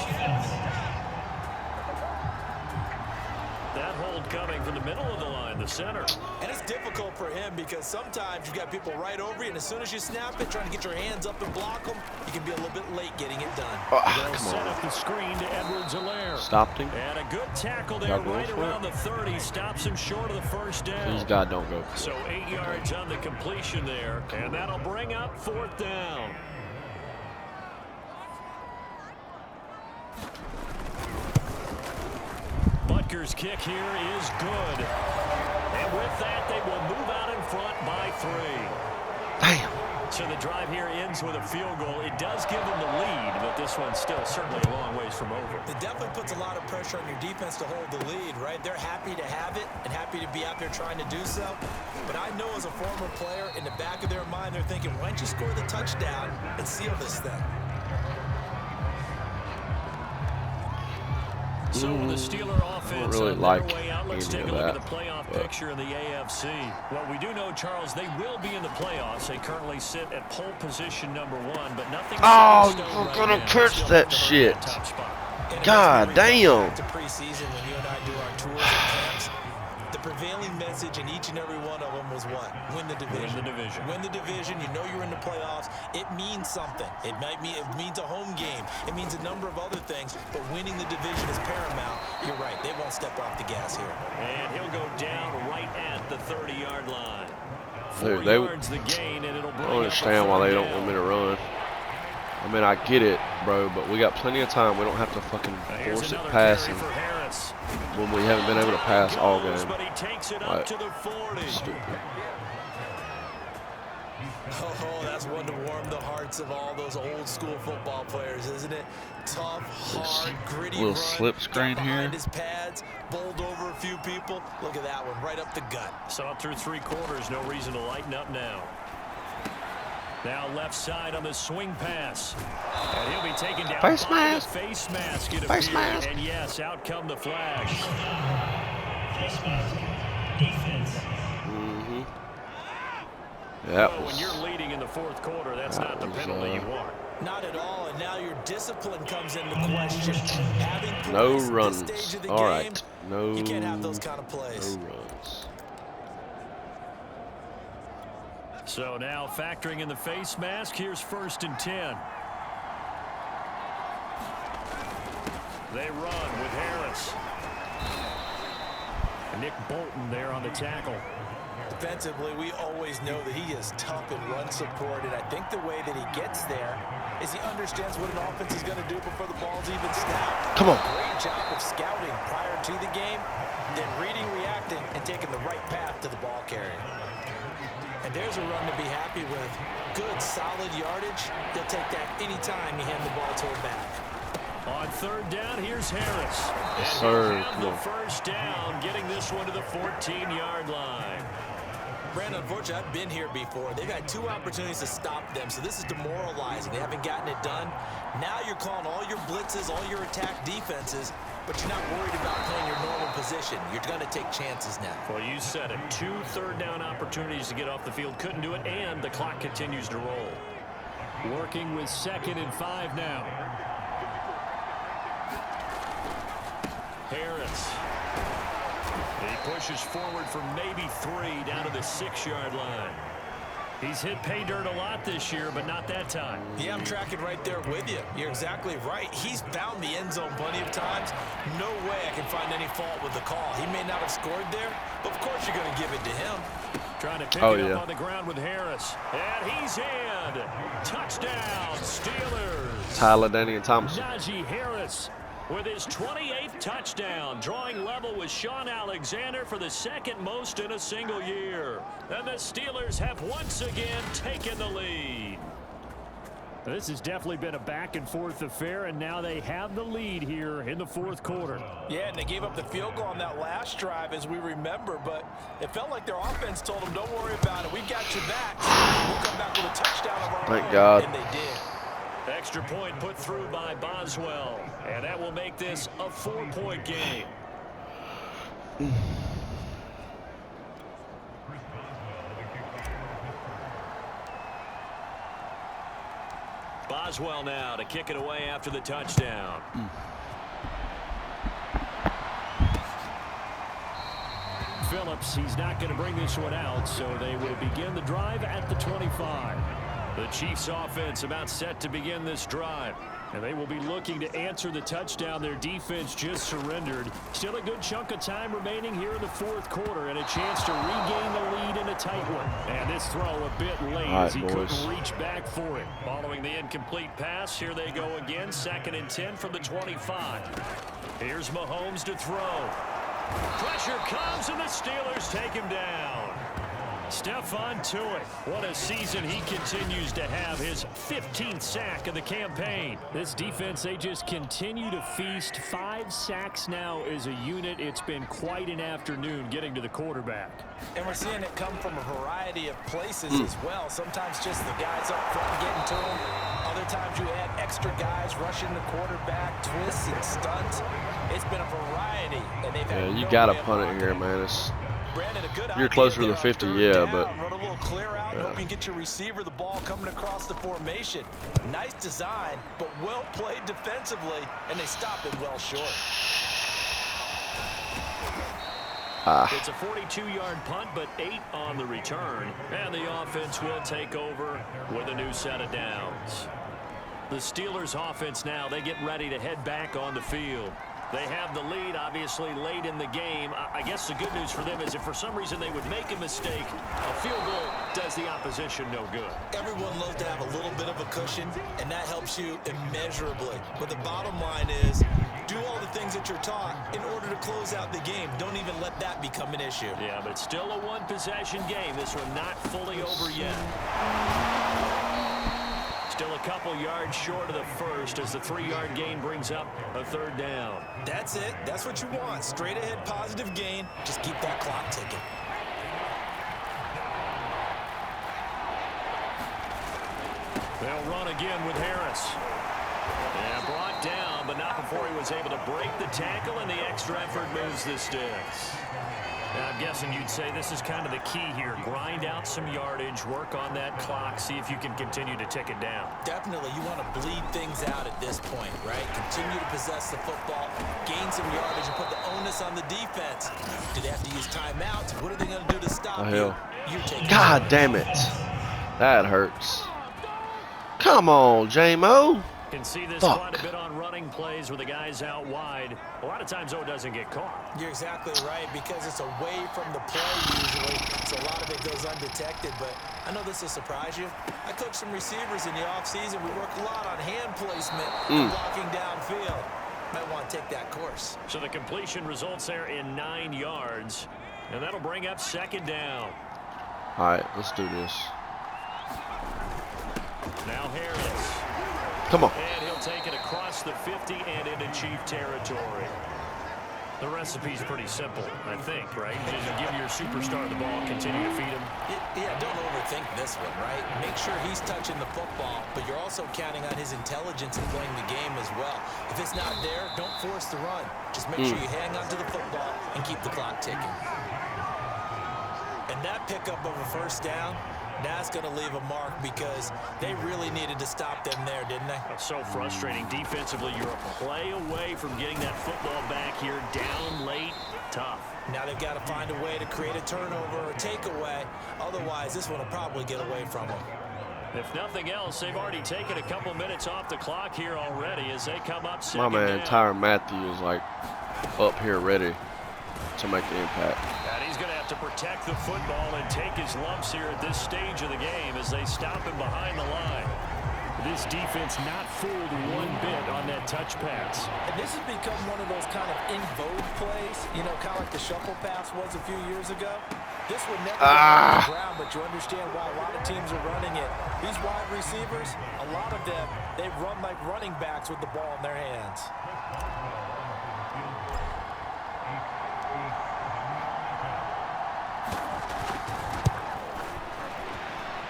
That hold coming from the middle of the line, the center. And it's difficult for him because sometimes you've got people right over you, and as soon as you snap it, trying to get your hands up and block them, you can be a little bit late getting it done. They'll set up the screen to Edwards-Helaire. Stopped him. And a good tackle there right around the 30. Stops him short of the 1st down. Please, God, don't go. So 8 yards on the completion there, and that'll bring up 4th down. Butker's kick here is good. And with that, they will move out in front by 3. Damn. So the drive here ends with a field goal. It does give them the lead, but this one's still certainly a long ways from over. It definitely puts a lot of pressure on your defense to hold the lead, right? They're happy to have it and happy to be out there trying to do so. But I know as a former player, in the back of their mind, they're thinking, why don't you score the touchdown and seal this thing? So the Steeler offense really on like their way out. Let's take a look that, at the playoff picture in the AFC. Well, we do know, Charles, they will be in the playoffs. They currently sit at pole position #1, but nothing. Oh, you're gonna catch that shit. God damn. To preseason when you and I do our tours and camps, the prevailing message in each and every one of them was what? Win the division. Win the division. Win the division. You know you're in the playoffs. It means something. It means a home game. It means a number of other things, but winning the division is paramount. You're right. They won't step off the gas here. And he'll go down right at the 30-yard line. Dude, 4 yards the gain, and it'll bring I don't understand why they don't want me to run. I mean, I get it, bro, but we got plenty of time. We don't have to fucking force it passing when we haven't been able to pass all game. But he takes it up to the 40. Stupid. Oh, that's one to warm the hearts of all those old school football players, isn't it? Tough, hard, gritty little run. slip screen here. His pads, bowled over a few people. Look at that one, right up the gut. Saw it through 3 quarters. No reason to lighten up now. Now left side on the swing pass. And he'll be taken down Face by mask. the face mask. Face mask. And yes, out come the flags. Face mask. Defense. That Well, when was, you're leading in the 4th quarter, that's not the penalty you want. Not at all, and now your discipline comes into question. Having no points at runs. this stage of the All game, right. No. you can't have those kind of plays. No runs. So now factoring in the face mask, here's 1st and 10. They run with Harris. Nick Bolton there on the tackle. Defensively, we always know that he is tough in run support, and I think the way that he gets there is he understands what an offense is going to do before the ball's even snapped. Come on. Great job of scouting prior to the game, then reading, reacting, and taking the right path to the ball carrier. And there's a run to be happy with. Good, solid yardage. He'll take that anytime you hand the ball to him back. On third down, here's Harris. Yes, sir. And the first down, getting this one to the 14-yard line. Brandon, unfortunately, I've been here before. They've had 2 opportunities to stop them, so this is demoralizing. They haven't gotten it done. Now you're calling all your blitzes, all your attack defenses, but you're not worried about playing your normal position. You're going to take chances now. Well, you said it. 2 third-down opportunities to get off the field. Couldn't do it, and the clock continues to roll. Working with 2nd and 5 now. Harris. He pushes forward for maybe 3 down to the 6-yard line. He's hit pay dirt a lot this year, but not that time. Yeah, I'm tracking right there with you. You're exactly right. He's found the end zone plenty of times. No way I can find any fault with the call. He may not have scored there, but of course you're going to give it to him. Trying to pick it up on the ground with Harris. And he's in. Touchdown, Steelers. Tyler, Danny, and Thompson. Najee Harris with his 28th touchdown, drawing level with Sean Alexander for the 2nd most in a single year. And the Steelers have once again taken the lead. This has definitely been a back-and-forth affair, and now they have the lead here in the 4th quarter. Yeah, and they gave up the field goal on that last drive, as we remember, but it felt like their offense told them, don't worry about it. We've got your back. We'll come back with a touchdown of our own. Thank God. And they did. Extra point put through by Boswell, and that will make this a 4-point game. Boswell now to kick it away after the touchdown. Phillips, he's not going to bring this one out, so they will begin the drive at the 25. The Chiefs offense about set to begin this drive. And they will be looking to answer the touchdown their defense just surrendered. Still a good chunk of time remaining here in the 4th quarter, and a chance to regain the lead in a tight one. And this throw a bit late as he couldn't reach back for it. Following the incomplete pass, here they go again. 2nd and 10 from the 25. Here's Mahomes to throw. Pressure comes, and the Steelers take him down. Stephon Tuitt, what a season he continues to have, his 15th sack of the campaign. This defense, they just continue to feast. 5 sacks now as a unit. It's been quite an afternoon getting to the quarterback. And we're seeing it come from a variety of places as well. Sometimes just the guys up front getting to him. Other times you add extra guys rushing the quarterback, twists and stunts. It's been a variety. And they've had you got to punt it here, man. You're closer to the 50, yeah, but run a little clear out. Hope you can get your receiver the ball coming across the formation. Nice design, but well played defensively, and they stop it well short. It's a 42-yard punt, but 8 on the return, and the offense will take over with a new set of downs. The Steelers offense now, they get ready to head back on the field. They have the lead, obviously, late in the game. I guess the good news for them is if for some reason they would make a mistake, a field goal does the opposition no good. Everyone loves to have a little bit of a cushion, and that helps you immeasurably. But the bottom line is, do all the things that you're taught in order to close out the game. Don't even let that become an issue. Yeah, but still a one-possession game. This one not fully over yet. Still a couple yards short of the first as the 3-yard gain brings up a 3rd down. That's it. That's what you want. Straight ahead positive gain. Just keep that clock ticking. They'll run again with Harris. And brought down, but not before he was able to break the tackle, and the extra effort moves the sticks. Now, I'm guessing you'd say this is kind of the key here. Grind out some yardage, work on that clock, see if you can continue to tick it down. Definitely, you want to bleed things out at this point, right? Continue to possess the football, gain some yardage, and put the onus on the defense. Do they have to use timeouts? What are they going to do to stop you? God damn it. That hurts. Come on, J-Mo. Can see this quite a bit on running plays where the guy's out wide. A lot of times, though, it doesn't get caught. You're exactly right, because it's away from the play usually, so a lot of it goes undetected. But I know this will surprise you. I coach some receivers in the offseason. We work a lot on hand placement and blocking downfield. Might want to take that course. So the completion results there in 9 yards, and that'll bring up 2nd down. All right, let's do this. Now Harris. Come on. And he'll take it across the 50 and into Chief territory. The recipe's pretty simple, I think, right? Just give your superstar the ball, continue to feed him. Yeah, don't overthink this one, right? Make sure he's touching the football, but you're also counting on his intelligence in playing the game as well. If it's not there, don't force the run. Just make sure you hang on to the football and keep the clock ticking. And that pickup of a 1st down, that's going to leave a mark, because they really needed to stop them there, didn't they? That's so frustrating. Defensively, you're a play away from getting that football back here. Down late, tough. Now they've got to find a way to create a turnover or takeaway. Otherwise, this one will probably get away from them. If nothing else, they've already taken a couple minutes off the clock here already as they come up 2nd My man, down. Tyrann Mathieu is like up here ready to make the impact. And he's going to have to protect the football and take his lumps here at this stage of the game as they stop him behind the line. This defense not fooled one bit on that touch pass. And this has become one of those kind of in vogue plays, you know, kind of like the shuffle pass was a few years ago. This would never get on the ground, but you understand why a lot of teams are running it. These wide receivers, a lot of them, they run like running backs with the ball in their hands.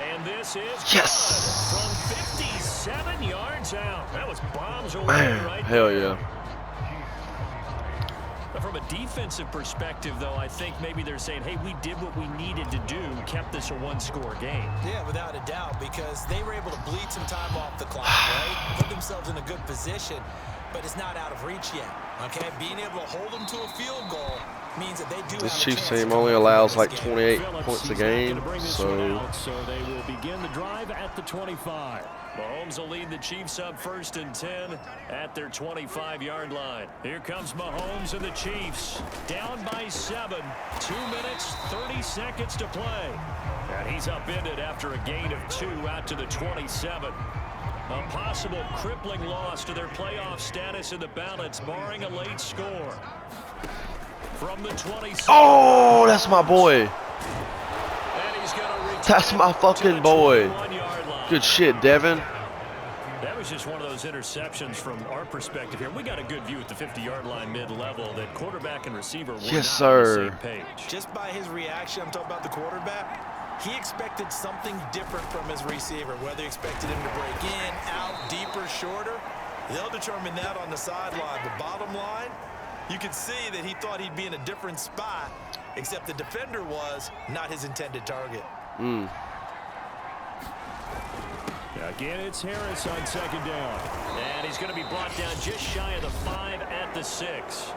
And this is Yes! from 57 yards out. That was bombs away right Hell there. yeah. But from a defensive perspective, though, I think maybe they're saying, hey, we did what we needed to do, kept this a 1-score game. Yeah, without a doubt, because they were able to bleed some time off the clock, right? Put themselves in a good position, but it's not out of reach yet, okay? Being able to hold them to a field goal means that they do This have a Chiefs chance team to only come allows back like in this game. 28 Phillips, points a he's not game, gonna bring this one so out, so they will begin the drive at the 25. Mahomes will lead the Chiefs up 1st and 10 at their 25-yard line. Here comes Mahomes and the Chiefs. Down by 7. 2 minutes, 30 seconds to play. And he's upended after a gain of 2 out to the 27. A possible crippling loss to their playoff status in the balance, barring a late score. From the 27. oh, that's my boy. And he's gonna return That's my fucking boy. 21-yard line. Good shit, Devin. That was just one of those interceptions from our perspective here. We got a good view at the 50-yard line mid-level that quarterback and receiver were Yes, not sir. on the same page. Just by his reaction, I'm talking about the quarterback, he expected something different from his receiver, whether he expected him to break in, out, deeper, shorter. They'll determine that on the sideline. The bottom line, you could see that he thought he'd be in a different spot, except the defender was not his intended target. Again, it's Harris on 2nd down. And he's going to be brought down just shy of the 5 at the 6.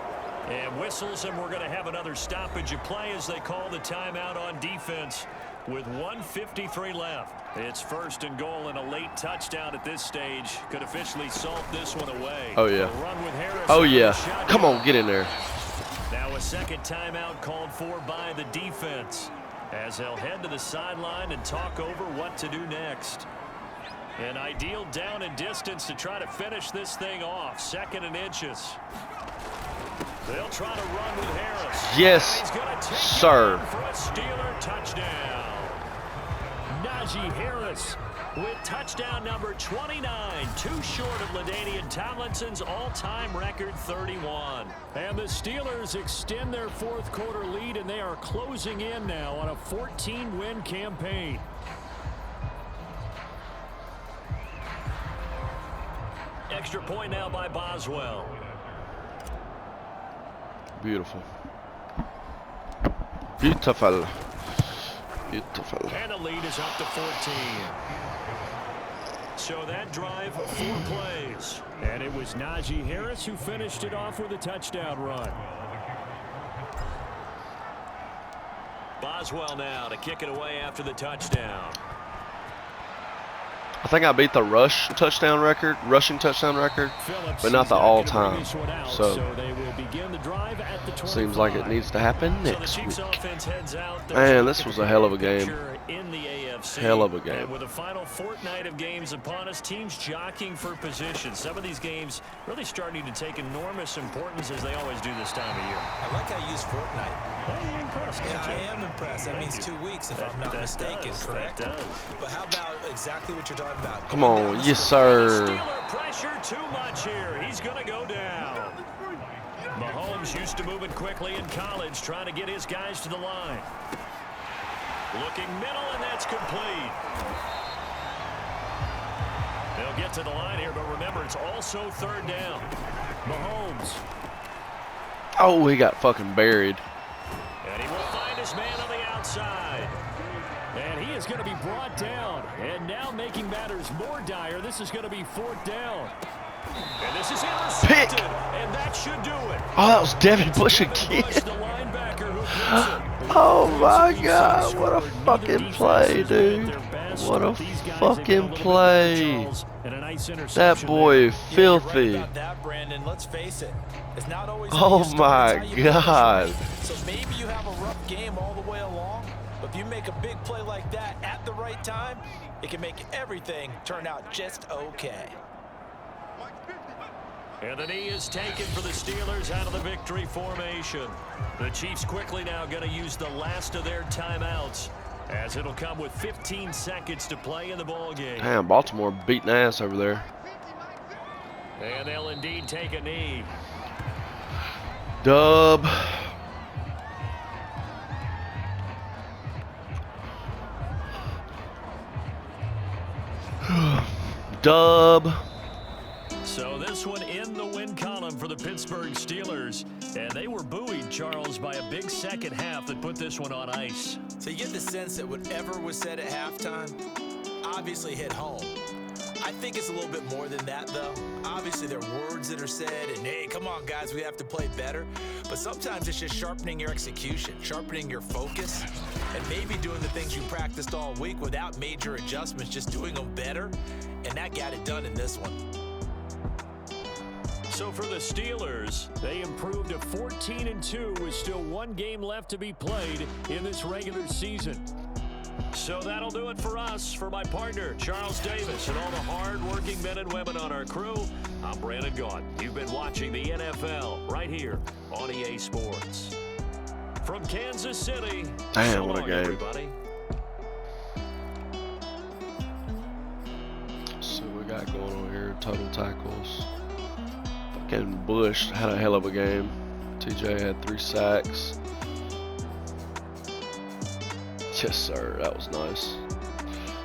And whistles, and we're going to have another stoppage of play as they call the timeout on defense with 1:53 left. It's 1st and goal, and a late touchdown at this stage could officially salt this one away. Oh, yeah. A run with Harris. Oh, yeah. Come on, get in there. Now a 2nd timeout called for by the defense as they'll head to the sideline and talk over what to do next. An ideal down and distance to try to finish this thing off. 2nd and inches. They'll try to run with Harris. Yes, He's gonna take sir. it in for a Steeler touchdown. Najee Harris with touchdown number 29, too short of LaDainian Tomlinson's all-time record 31. And the Steelers extend their 4th quarter lead, and they are closing in now on a 14-win campaign. Extra point now by Boswell. Beautiful. Beautiful. Beautiful. And the lead is up to 14. So that drive, 4 plays. And it was Najee Harris who finished it off with a touchdown run. Boswell now to kick it away after the touchdown. I think I beat the rushing touchdown record, but not the all-time. So seems like it needs to happen next week. Man, this was a hell of a game. Hell of a game. With the final fortnight of games upon us, teams jockeying for position. Some of these games really starting to take enormous importance as they always do this time of year. I like how you use fortnight. You're impressed, Yeah, I am impressed. That means 2 weeks, if I'm not mistaken, correct? That does. But how about exactly what you're talking about? Come on, yes sir. Steeler pressure too much here. He's going to go down. Mahomes used to moving quickly in college, trying to get his guys to the line. Looking middle, and that's complete. They'll get to the line here, but remember, it's also third down. Mahomes. Oh, he got fucking buried. And he will find his man on the outside. And he is going to be brought down. And now making matters more dire, this is going to be fourth down. And this is intercepted. Pick. And that should do it. Oh, that was Devin Bush again. The linebacker who picks it. Oh my God, what a fucking play, dude. What a fucking play. That boy filthy. Let's face it. It's not always Oh my God. So maybe you have a rough game all the way along, but if you make a big play like that at the right time, it can make everything turn out just okay. And the knee is taken for the Steelers out of the victory formation. The Chiefs quickly now going to use the last of their timeouts, as it'll come with 15 seconds to play in the ball game. Damn, Baltimore beating ass over there. And they'll indeed take a knee. Dub. Dub. So this one in the win column for the Pittsburgh Steelers. And they were buoyed, Charles, by a big second half that put this one on ice. So you get the sense that whatever was said at halftime obviously hit home. I think it's a little bit more than that, though. Obviously, there are words that are said, and hey, come on, guys, we have to play better. But sometimes it's just sharpening your execution, sharpening your focus, and maybe doing the things you practiced all week without major adjustments, just doing them better. And that got it done in this one. So for the Steelers, they improved to 14-2 with still one game left to be played in this regular season. So that'll do it for us. For my partner, Charles Davis, and all the hard-working men and women on our crew, I'm Brandon Gaudin. You've been watching the NFL right here on EA Sports. From Kansas City, damn, so what a long, game. everybody. Let's see what we got going on here. Total tackles. Fucking Bush had a hell of a game. TJ had 3 sacks. Yes, sir. That was nice.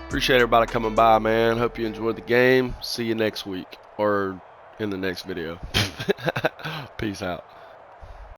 Appreciate everybody coming by, man. Hope you enjoyed the game. See you next week or in the next video. Peace out.